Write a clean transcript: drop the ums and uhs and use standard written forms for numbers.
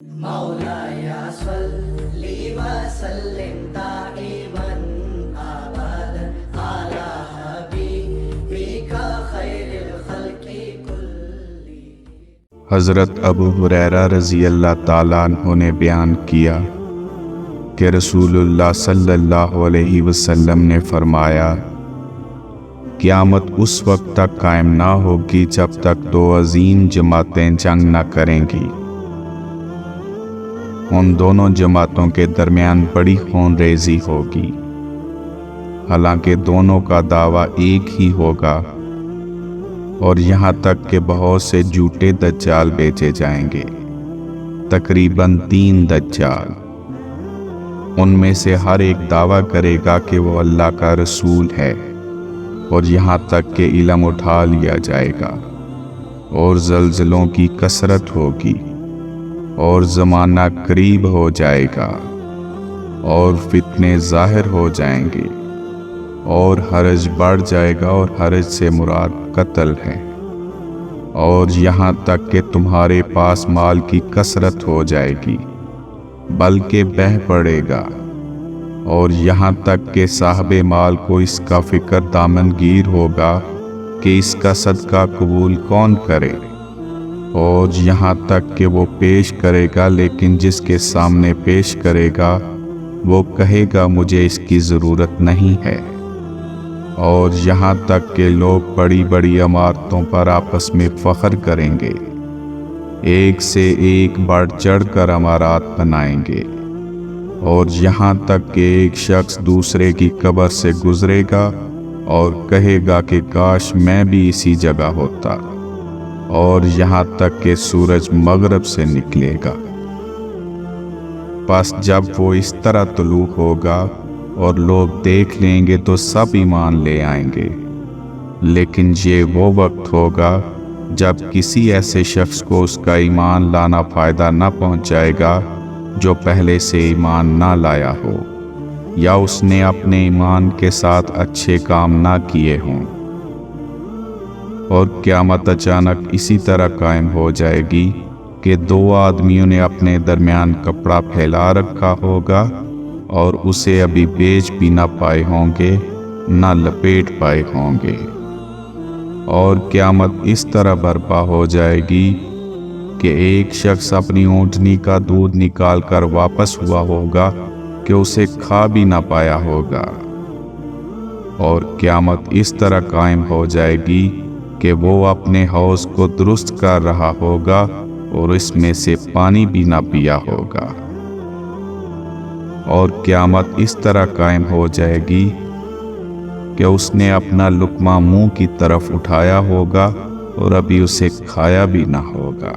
مولاي صل وسلم دائما ابدا على حبيبك خير الخلق كلهم۔ حضرت ابو ہریرہ رضی اللہ تعالیٰ عنہ نے بیان کیا کہ رسول اللہ صلی اللہ علیہ وسلم نے فرمایا، قیامت اس وقت تک قائم نہ ہوگی جب تک دو عظیم جماعتیں جنگ نہ کریں گی۔ ان دونوں جماعتوں کے درمیان بڑی خون ریزی ہوگی، حالانکہ دونوں کا دعویٰ ایک ہی ہوگا، اور یہاں تک کہ بہت سے جھوٹے دجال بیچے جائیں گے، تقریباً 3 دجال۔ ان میں سے ہر ایک دعویٰ کرے گا کہ وہ اللہ کا رسول ہے، اور یہاں تک کہ علم اٹھا لیا جائے گا، اور زلزلوں کی کثرت ہوگی، اور زمانہ قریب ہو جائے گا، اور فتنے ظاہر ہو جائیں گے، اور حرج بڑھ جائے گا، اور حرج سے مراد قتل ہے، اور یہاں تک کہ تمہارے پاس مال کی کثرت ہو جائے گی بلکہ بہہ پڑے گا، اور یہاں تک کہ صاحب مال کو اس کا فکر دامنگیر ہوگا کہ اس کا صدقہ قبول کون کرے، اور یہاں تک کہ وہ پیش کرے گا، لیکن جس کے سامنے پیش کرے گا وہ کہے گا مجھے اس کی ضرورت نہیں ہے، اور یہاں تک کہ لوگ بڑی بڑی عمارتوں پر آپس میں فخر کریں گے، ایک سے ایک بڑھ چڑھ کر عمارات بنائیں گے، اور یہاں تک کہ ایک شخص دوسرے کی قبر سے گزرے گا اور کہے گا کہ کاش میں بھی اسی جگہ ہوتا، اور یہاں تک کہ سورج مغرب سے نکلے گا۔ پس جب وہ اس طرح طلوع ہوگا اور لوگ دیکھ لیں گے تو سب ایمان لے آئیں گے، لیکن یہ وہ وقت ہوگا جب کسی ایسے شخص کو اس کا ایمان لانا فائدہ نہ پہنچائے گا جو پہلے سے ایمان نہ لایا ہو، یا اس نے اپنے ایمان کے ساتھ اچھے کام نہ کیے ہوں۔ اور قیامت اچانک اسی طرح قائم ہو جائے گی کہ 2 آدمیوں نے اپنے درمیان کپڑا پھیلا رکھا ہوگا، اور اسے ابھی بیچ بھی نہ پائے ہوں گے، نہ لپیٹ پائے ہوں گے۔ اور قیامت اس طرح برپا ہو جائے گی کہ ایک شخص اپنی اونٹنی کا دودھ نکال کر واپس ہوا ہوگا کہ اسے کھا بھی نہ پایا ہوگا۔ اور قیامت اس طرح قائم ہو جائے گی کہ وہ اپنے حوض کو درست کر رہا ہوگا اور اس میں سے پانی بھی نہ پیا ہوگا۔ اور قیامت اس طرح قائم ہو جائے گی کہ اس نے اپنا لقمہ منہ کی طرف اٹھایا ہوگا اور ابھی اسے کھایا بھی نہ ہوگا۔